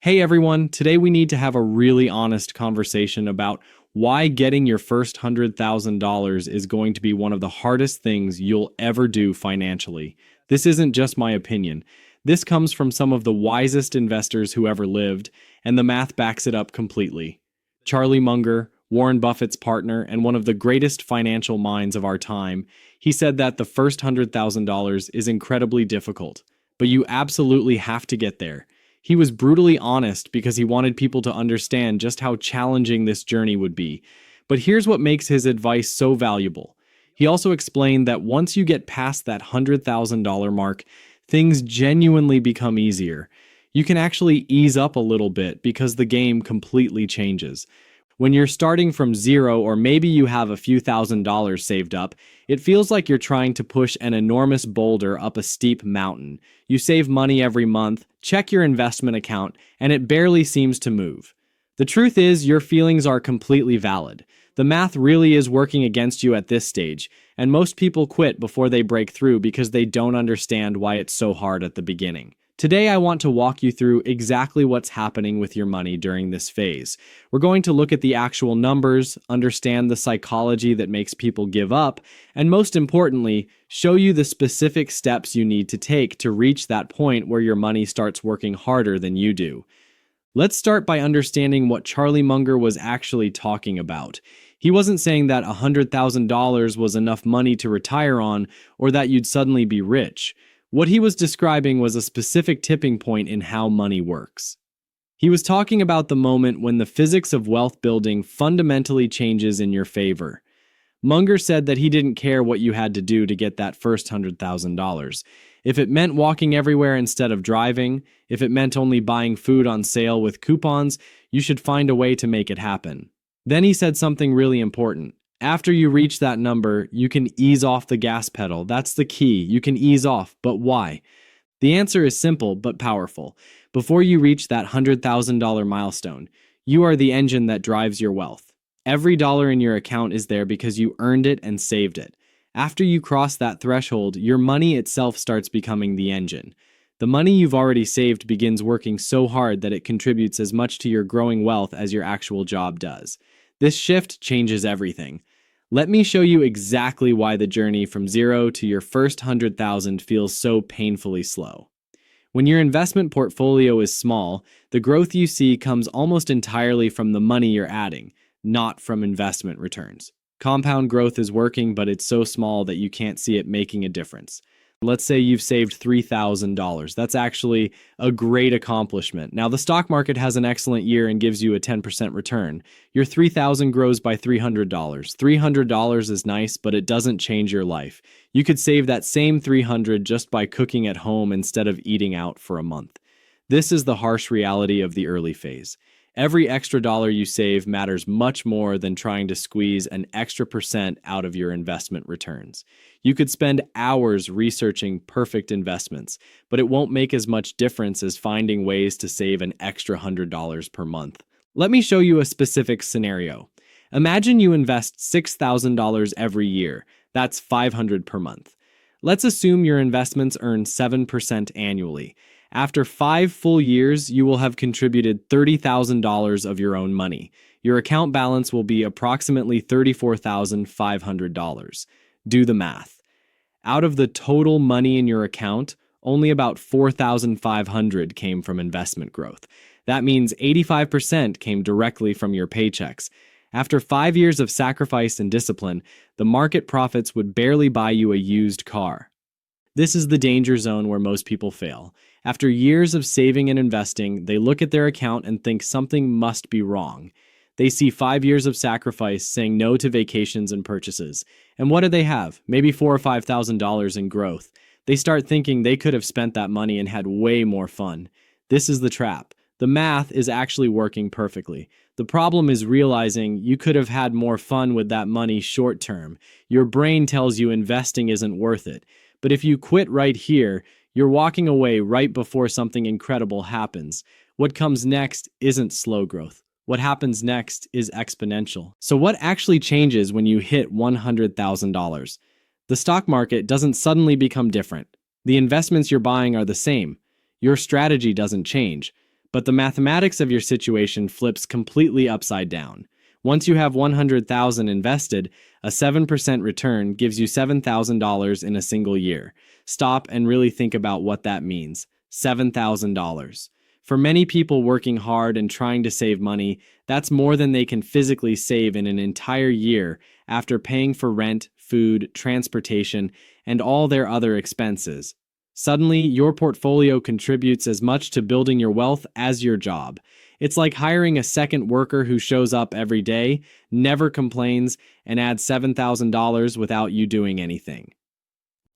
Hey everyone, today we need to have a really honest conversation about why getting your first $100,000 is going to be one of the hardest things you'll ever do financially. This isn't just my opinion. This comes from some of the wisest investors who ever lived, and the math backs it up completely. Charlie Munger, Warren Buffett's partner and one of the greatest financial minds of our time, he said that the first $100,000 is incredibly difficult, but you absolutely have to get there. He was brutally honest because he wanted people to understand just how challenging this journey would be. But here's what makes his advice so valuable. He also explained that once you get past that $100,000 mark, things genuinely become easier. You can actually ease up a little bit because the game completely changes. When you're starting from zero, or maybe you have a few $1,000s saved up, it feels like you're trying to push an enormous boulder up a steep mountain. You save money every month, check your investment account, and it barely seems to move. The truth is, your feelings are completely valid. The math really is working against you at this stage, and most people quit before they break through because they don't understand why it's so hard at the beginning. Today, I want to walk you through exactly what's happening with your money during this phase. We're going to look at the actual numbers, understand the psychology that makes people give up, and most importantly, show you the specific steps you need to take to reach that point where your money starts working harder than you do. Let's start by understanding what Charlie Munger was actually talking about. He wasn't saying that $100,000 was enough money to retire on or that you'd suddenly be rich. What he was describing was a specific tipping point in how money works. He was talking about the moment when the physics of wealth building fundamentally changes in your favor. Munger said that he didn't care what you had to do to get that first $100,000. If it meant walking everywhere instead of driving, if it meant only buying food on sale with coupons, you should find a way to make it happen. Then he said something really important. After you reach that number, you can ease off the gas pedal. That's the key. You can ease off, but why? The answer is simple but powerful. Before you reach that $100,000 milestone, you are the engine that drives your wealth. Every dollar in your account is there because you earned it and saved it. After you cross that threshold, your money itself starts becoming the engine. The money you've already saved begins working so hard that it contributes as much to your growing wealth as your actual job does. This shift changes everything. Let me show you exactly why the journey from zero to your first 100,000 feels so painfully slow. When your investment portfolio is small, the growth you see comes almost entirely from the money you're adding, not from investment returns. Compound growth is working, but it's so small that you can't see it making a difference. Let's say you've saved $3,000. That's actually a great accomplishment. Now, the stock market has an excellent year and gives you a 10% return. Your $3,000 grows by $300. $300 is nice, but it doesn't change your life. You could save that same $300 just by cooking at home instead of eating out for a month. This is the harsh reality of the early phase. Every extra dollar you save matters much more than trying to squeeze an extra percent out of your investment returns. You could spend hours researching perfect investments, but it won't make as much difference as finding ways to save an extra $100 per month. Let me show you a specific scenario. Imagine you invest $6,000 every year. That's $500 per month. Let's assume your investments earn 7% annually. After 5 full years, you will have contributed $30,000 of your own money. Your account balance will be approximately $34,500. Do the math. Out of the total money in your account, only about $4,500 came from investment growth. That means 85% came directly from your paychecks. After 5 years of sacrifice and discipline, the market profits would barely buy you a used car. This is the danger zone where most people fail. After years of saving and investing, they look at their account and think something must be wrong. They see 5 years of sacrifice, saying no to vacations and purchases. And what do they have? Maybe $4,000 or $5,000 in growth. They start thinking they could have spent that money and had way more fun. This is the trap. The math is actually working perfectly. The problem is realizing you could have had more fun with that money short term. Your brain tells you investing isn't worth it. But if you quit right here, you're walking away right before something incredible happens. What comes next isn't slow growth. What happens next is exponential. So what actually changes when you hit $100,000? The stock market doesn't suddenly become different. The investments you're buying are the same. Your strategy doesn't change. But the mathematics of your situation flips completely upside down. Once you have 100,000 invested, a 7% return gives you $7,000 in a single year. Stop and really think about what that means. $7,000. For many people working hard and trying to save money, that's more than they can physically save in an entire year after paying for rent, food, transportation, and all their other expenses. Suddenly, your portfolio contributes as much to building your wealth as your job. It's like hiring a second worker who shows up every day, never complains, and adds $7,000 without you doing anything.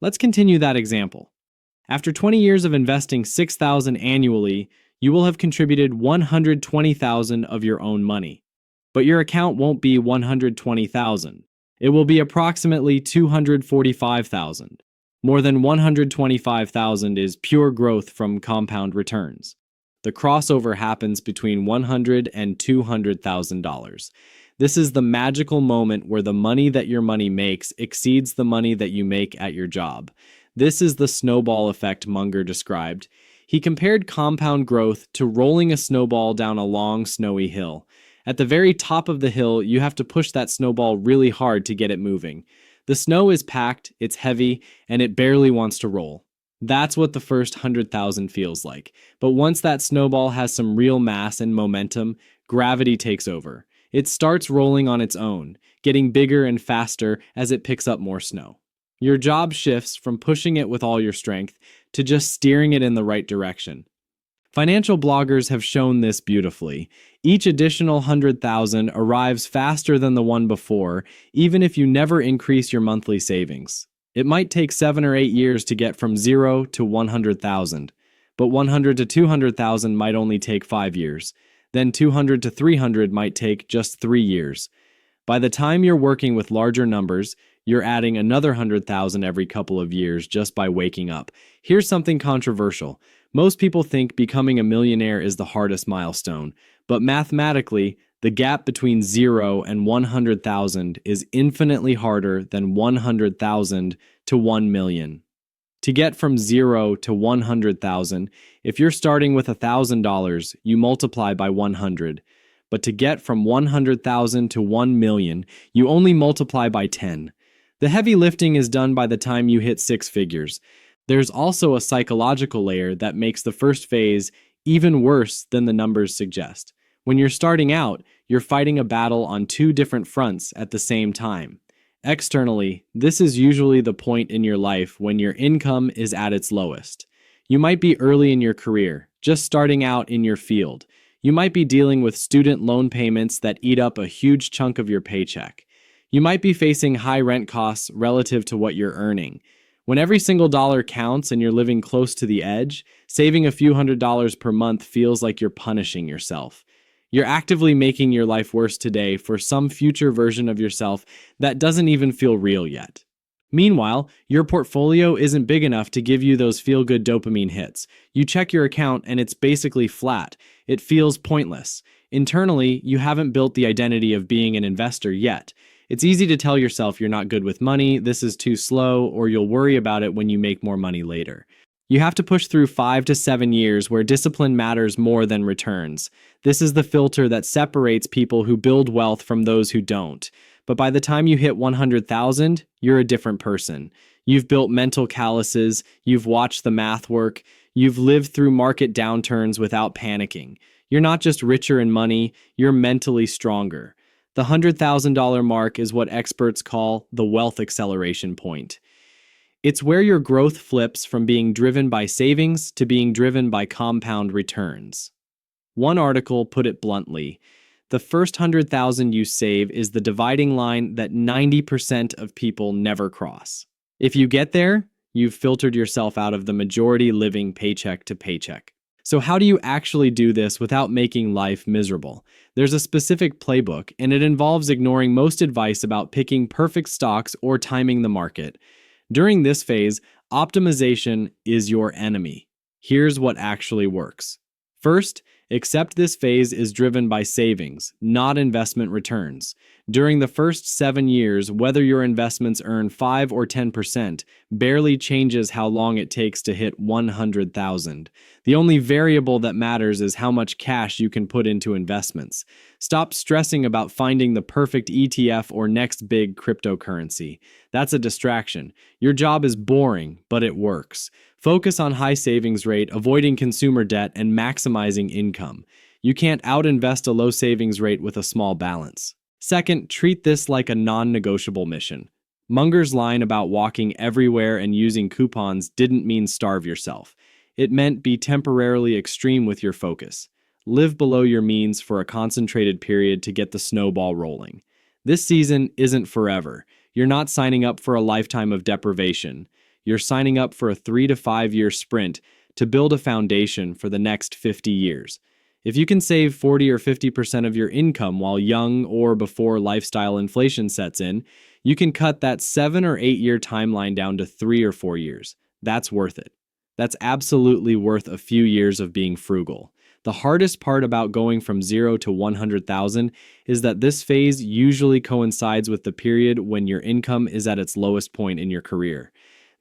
Let's continue that example. After 20 years of investing $6,000 annually, you will have contributed $120,000 of your own money. But your account won't be $120,000. It will be approximately $245,000. More than $125,000 is pure growth from compound returns. The crossover happens between $100,000 and $200,000. This is the magical moment where the money that your money makes exceeds the money that you make at your job. This is the snowball effect Munger described. He compared compound growth to rolling a snowball down a long, snowy hill. At the very top of the hill, you have to push that snowball really hard to get it moving. The snow is packed, it's heavy, and it barely wants to roll. That's what the first 100,000 feels like. But once that snowball has some real mass and momentum, gravity takes over. It starts rolling on its own, getting bigger and faster as it picks up more snow. Your job shifts from pushing it with all your strength to just steering it in the right direction. Financial bloggers have shown this beautifully. Each additional 100,000 arrives faster than the one before, even if you never increase your monthly savings. It might take 7 or 8 years to get from 0 to 100,000, but 100 to 200,000 might only take 5 years. Then 200 to 300 might take just 3 years. By the time you're working with larger numbers, you're adding another 100,000 every couple of years just by waking up. Here's something controversial. Most people think becoming a millionaire is the hardest milestone, but mathematically, the gap between 0 and 100,000 is infinitely harder than 100,000 to 1 million. To get from 0 to 100,000, if you're starting with $1,000, you multiply by 100. But to get from 100,000 to 1 million, you only multiply by 10. The heavy lifting is done by the time you hit 6 figures. There's also a psychological layer that makes the first phase even worse than the numbers suggest. When you're starting out, you're fighting a battle on 2 different fronts at the same time. Externally, this is usually the point in your life when your income is at its lowest. You might be early in your career, just starting out in your field. You might be dealing with student loan payments that eat up a huge chunk of your paycheck. You might be facing high rent costs relative to what you're earning. When every single dollar counts and you're living close to the edge, saving a few $100s per month feels like you're punishing yourself. You're actively making your life worse today for some future version of yourself that doesn't even feel real yet. Meanwhile, your portfolio isn't big enough to give you those feel-good dopamine hits. You check your account and it's basically flat. It feels pointless. Internally, you haven't built the identity of being an investor yet. It's easy to tell yourself you're not good with money, this is too slow, or you'll worry about it when you make more money later. You have to push through 5 to 7 years where discipline matters more than returns. This is the filter that separates people who build wealth from those who don't. But by the time you hit 100,000, you're a different person. You've built mental calluses, you've watched the math work, you've lived through market downturns without panicking. You're not just richer in money, you're mentally stronger. The $100,000 mark is what experts call the wealth acceleration point. It's where your growth flips from being driven by savings to being driven by compound returns. One article put it bluntly: the first 100,000 you save is the dividing line that 90% of people never cross. If you get there, you've filtered yourself out of the majority living paycheck to paycheck. So how do you actually do this without making life miserable? There's a specific playbook, and it involves ignoring most advice about picking perfect stocks or timing the market. During this phase, optimization is your enemy. Here's what actually works. First, accept this phase is driven by savings, not investment returns. During the first 7 years, whether your investments earn 5 or 10% barely changes how long it takes to hit 100,000. The only variable that matters is how much cash you can put into investments. Stop stressing about finding the perfect ETF or next big cryptocurrency. That's a distraction. Your job is boring, but it works. Focus on high savings rate, avoiding consumer debt, and maximizing income. You can't outinvest a low savings rate with a small balance. Second, treat this like a non-negotiable mission. Munger's line about walking everywhere and using coupons didn't mean starve yourself. It meant be temporarily extreme with your focus. Live below your means for a concentrated period to get the snowball rolling. This season isn't forever. You're not signing up for a lifetime of deprivation. You're signing up for a 3 to 5 year sprint to build a foundation for the next 50 years. If you can save 40 or 50% of your income while young or before lifestyle inflation sets in, you can cut that 7 or 8 year timeline down to 3 or 4 years. That's worth it. That's absolutely worth a few years of being frugal. The hardest part about going from 0 to 100,000 is that this phase usually coincides with the period when your income is at its lowest point in your career.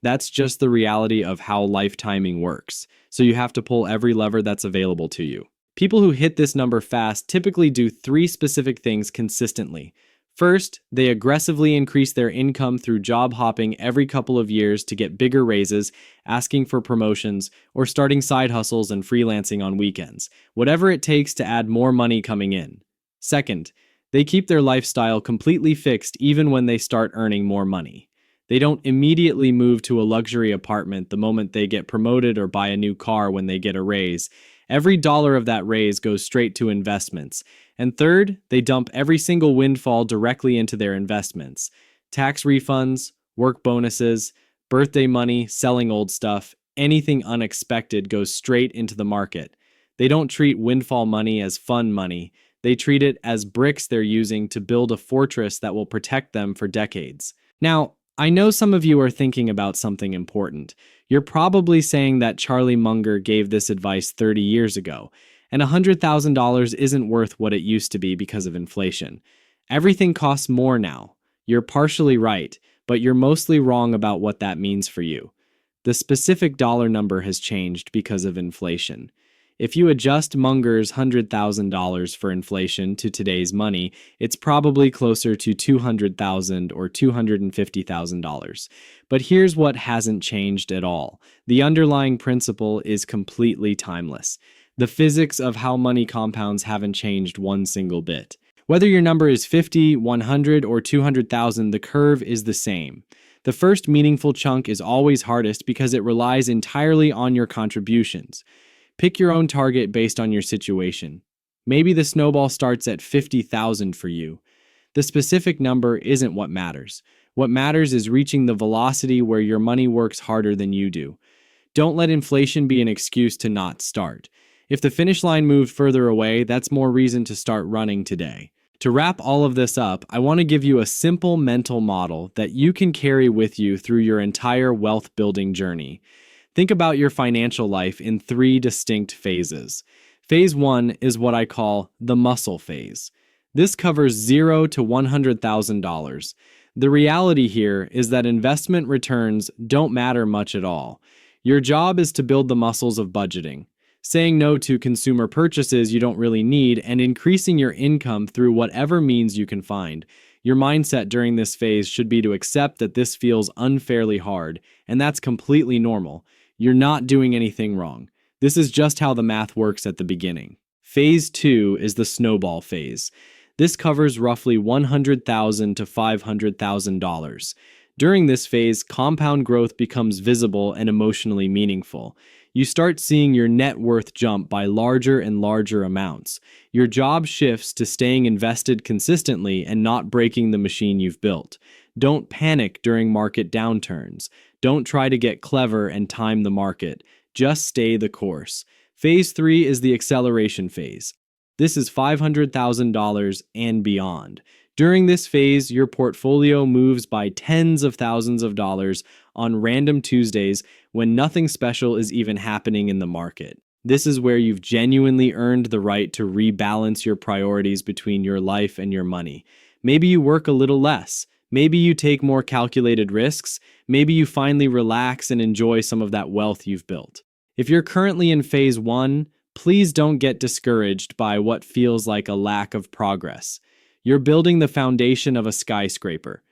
That's just the reality of how life timing works, so you have to pull every lever that's available to you. People who hit this number fast typically do 3 specific things consistently. First, they aggressively increase their income through job hopping every couple of years to get bigger raises, asking for promotions, or starting side hustles and freelancing on weekends, whatever it takes to add more money coming in. Second, they keep their lifestyle completely fixed even when they start earning more money. They don't immediately move to a luxury apartment the moment they get promoted or buy a new car when they get a raise. Every dollar of that raise goes straight to investments. And third, they dump every single windfall directly into their investments. Tax refunds, work bonuses, birthday money, selling old stuff, anything unexpected goes straight into the market. They don't treat windfall money as fun money. They treat it as bricks they're using to build a fortress that will protect them for decades. Now, I know some of you are thinking about something important. You're probably saying that Charlie Munger gave this advice 30 years ago, and $100,000 isn't worth what it used to be because of inflation. Everything costs more now. You're partially right, but you're mostly wrong about what that means for you. The specific dollar number has changed because of inflation. If you adjust Munger's $100,000 for inflation to today's money, it's probably closer to $200,000 or $250,000. But here's what hasn't changed at all. The underlying principle is completely timeless. The physics of how money compounds haven't changed one single bit. Whether your number is 50, 100, or 200,000, the curve is the same. The first meaningful chunk is always hardest because it relies entirely on your contributions. Pick your own target based on your situation. Maybe the snowball starts at 50,000 for you. The specific number isn't what matters. What matters is reaching the velocity where your money works harder than you do. Don't let inflation be an excuse to not start. If the finish line moved further away, that's more reason to start running today. To wrap all of this up, I want to give you a simple mental model that you can carry with you through your entire wealth building journey. Think about your financial life in 3 distinct phases. Phase 1 is what I call the muscle phase. This covers $0 to $100,000. The reality here is that investment returns don't matter much at all. Your job is to build the muscles of budgeting, saying no to consumer purchases you don't really need, and increasing your income through whatever means you can find. Your mindset during this phase should be to accept that this feels unfairly hard, and that's completely normal. You're not doing anything wrong. This is just how the math works at the beginning. Phase 2 is the snowball phase. This covers roughly $100,000 to $500,000. During this phase, compound growth becomes visible and emotionally meaningful. You start seeing your net worth jump by larger and larger amounts. Your job shifts to staying invested consistently and not breaking the machine you've built. Don't panic during market downturns. Don't try to get clever and time the market. Just stay the course. Phase 3 is the acceleration phase. This is $500,000 and beyond. During this phase, your portfolio moves by tens of thousands of dollars on random Tuesdays when nothing special is even happening in the market. This is where you've genuinely earned the right to rebalance your priorities between your life and your money. Maybe you work a little less. Maybe you take more calculated risks. Maybe you finally relax and enjoy some of that wealth you've built. If you're currently in phase 1, please don't get discouraged by what feels like a lack of progress. You're building the foundation of a skyscraper.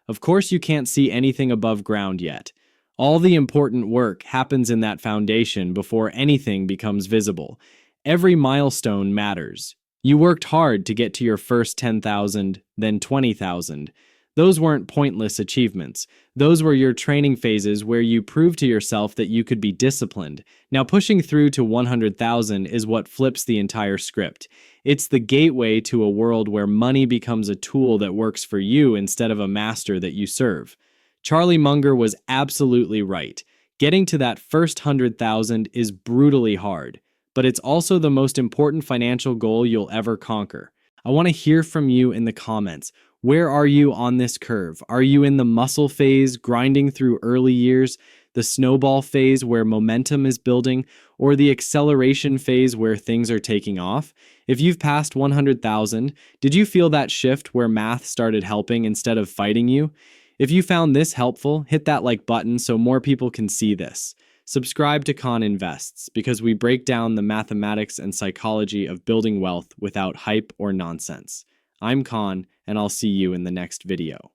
Of course, you can't see anything above ground yet. All the important work happens in that foundation before anything becomes visible. Every milestone matters. You worked hard to get to your first 10,000, then 20,000. Those weren't pointless achievements. Those were your training phases where you proved to yourself that you could be disciplined. Now, pushing through to 100,000 is what flips the entire script. It's the gateway to a world where money becomes a tool that works for you instead of a master that you serve. Charlie Munger was absolutely right. Getting to that first 100,000 is brutally hard, but it's also the most important financial goal you'll ever conquer. I want to hear from you in the comments. Where are you on this curve? Are you in the muscle phase, grinding through early years, the snowball phase where momentum is building, or the acceleration phase where things are taking off? If you've passed 100,000, did you feel that shift where math started helping instead of fighting you? If you found this helpful, hit that like button so more people can see this. Subscribe to Khan Invests because we break down the mathematics and psychology of building wealth without hype or nonsense. I'm Khan, and I'll see you in the next video.